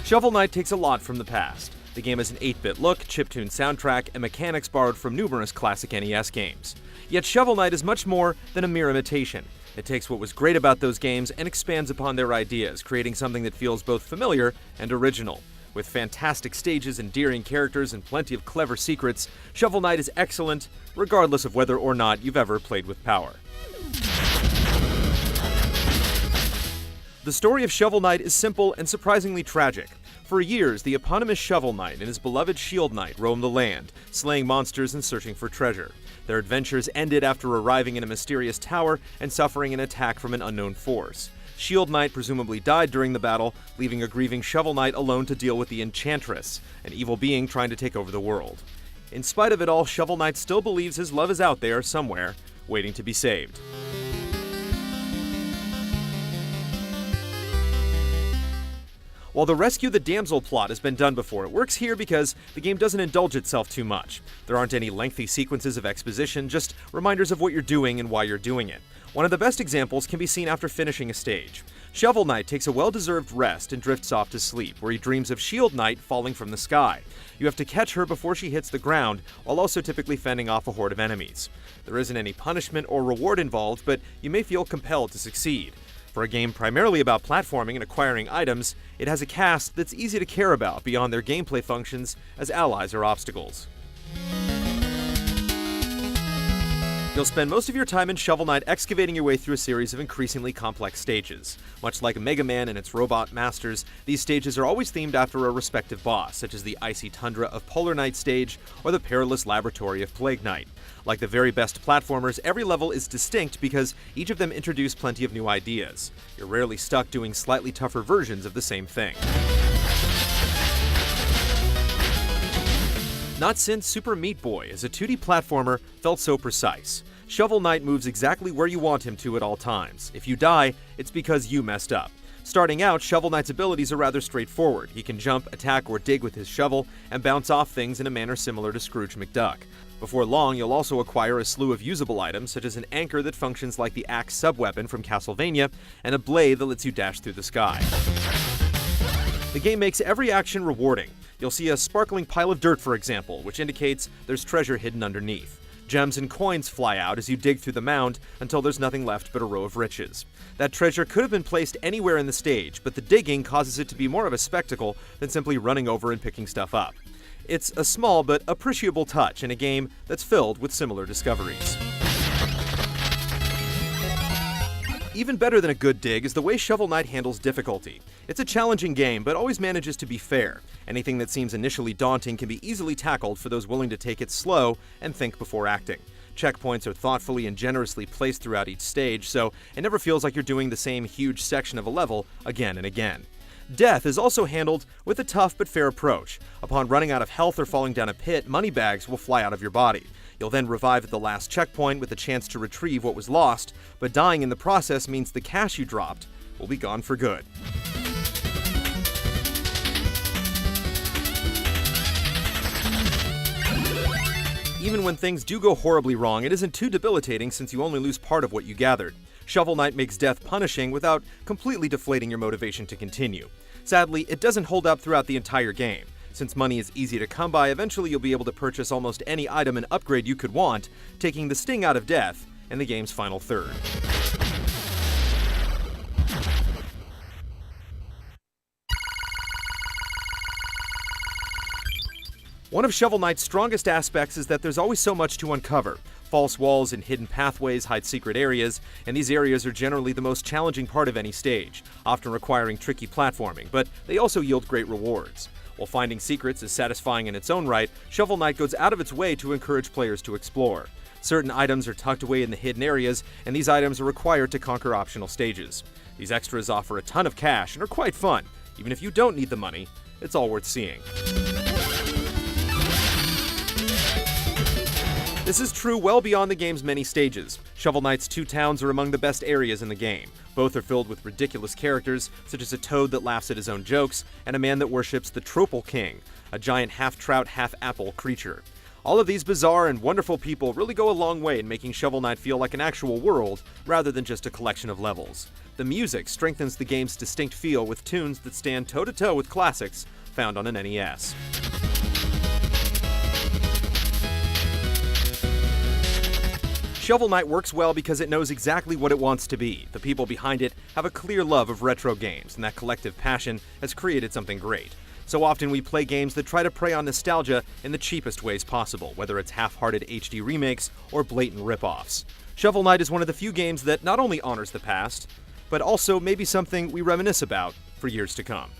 Shovel Knight takes a lot from the past. The game has an 8-bit look, chiptune soundtrack, and mechanics borrowed from numerous classic NES games. Yet Shovel Knight is much more than a mere imitation. It takes what was great about those games and expands upon their ideas, creating something that feels both familiar and original. With fantastic stages, endearing characters, and plenty of clever secrets, Shovel Knight is excellent, regardless of whether or not you've ever played with power. The story of Shovel Knight is simple and surprisingly tragic. For years, the eponymous Shovel Knight and his beloved Shield Knight roamed the land, slaying monsters and searching for treasure. Their adventures ended after arriving in a mysterious tower and suffering an attack from an unknown force. Shield Knight presumably died during the battle, leaving a grieving Shovel Knight alone to deal with the Enchantress, an evil being trying to take over the world. In spite of it all, Shovel Knight still believes his love is out there somewhere, waiting to be saved. While the Rescue the Damsel plot has been done before, it works here because the game doesn't indulge itself too much. There aren't any lengthy sequences of exposition, just reminders of what you're doing and why you're doing it. One of the best examples can be seen after finishing a stage. Shovel Knight takes a well-deserved rest and drifts off to sleep, where he dreams of Shield Knight falling from the sky. You have to catch her before she hits the ground, while also typically fending off a horde of enemies. There isn't any punishment or reward involved, but you may feel compelled to succeed. For a game primarily about platforming and acquiring items, it has a cast that's easy to care about beyond their gameplay functions as allies or obstacles. You'll spend most of your time in Shovel Knight excavating your way through a series of increasingly complex stages. Much like Mega Man and its robot masters, these stages are always themed after a respective boss, such as the icy tundra of Polar Knight stage or the perilous laboratory of Plague Knight. Like the very best platformers, every level is distinct because each of them introduce plenty of new ideas. You're rarely stuck doing slightly tougher versions of the same thing. Not since Super Meat Boy, as a 2D platformer, felt so precise. Shovel Knight moves exactly where you want him to at all times. If you die, it's because you messed up. Starting out, Shovel Knight's abilities are rather straightforward. He can jump, attack, or dig with his shovel, and bounce off things in a manner similar to Scrooge McDuck. Before long, you'll also acquire a slew of usable items, such as an anchor that functions like the axe subweapon from Castlevania, and a blade that lets you dash through the sky. The game makes every action rewarding. You'll see a sparkling pile of dirt, for example, which indicates there's treasure hidden underneath. Gems and coins fly out as you dig through the mound until there's nothing left but a row of riches. That treasure could have been placed anywhere in the stage, but the digging causes it to be more of a spectacle than simply running over and picking stuff up. It's a small but appreciable touch in a game that's filled with similar discoveries. Even better than a good dig is the way Shovel Knight handles difficulty. It's a challenging game, but always manages to be fair. Anything that seems initially daunting can be easily tackled for those willing to take it slow and think before acting. Checkpoints are thoughtfully and generously placed throughout each stage, so it never feels like you're doing the same huge section of a level again and again. Death is also handled with a tough but fair approach. Upon running out of health or falling down a pit, money bags will fly out of your body. You'll then revive at the last checkpoint with a chance to retrieve what was lost, but dying in the process means the cash you dropped will be gone for good. Even when things do go horribly wrong, it isn't too debilitating since you only lose part of what you gathered. Shovel Knight makes death punishing without completely deflating your motivation to continue. Sadly, it doesn't hold up throughout the entire game. Since money is easy to come by, eventually you'll be able to purchase almost any item and upgrade you could want, taking the sting out of death in the game's final third. One of Shovel Knight's strongest aspects is that there's always so much to uncover. False walls and hidden pathways hide secret areas, and these areas are generally the most challenging part of any stage, often requiring tricky platforming, but they also yield great rewards. While finding secrets is satisfying in its own right, Shovel Knight goes out of its way to encourage players to explore. Certain items are tucked away in the hidden areas, and these items are required to conquer optional stages. These extras offer a ton of cash and are quite fun. Even if you don't need the money, it's all worth seeing. This is true well beyond the game's many stages. Shovel Knight's two towns are among the best areas in the game. Both are filled with ridiculous characters, such as a toad that laughs at his own jokes, and a man that worships the Tropal King, a giant half-trout, half-apple creature. All of these bizarre and wonderful people really go a long way in making Shovel Knight feel like an actual world, rather than just a collection of levels. The music strengthens the game's distinct feel with tunes that stand toe-to-toe with classics found on an NES. Shovel Knight works well because it knows exactly what it wants to be. The people behind it have a clear love of retro games, and that collective passion has created something great. So often we play games that try to prey on nostalgia in the cheapest ways possible, whether it's half-hearted HD remakes or blatant rip-offs. Shovel Knight is one of the few games that not only honors the past, but also maybe something we reminisce about for years to come.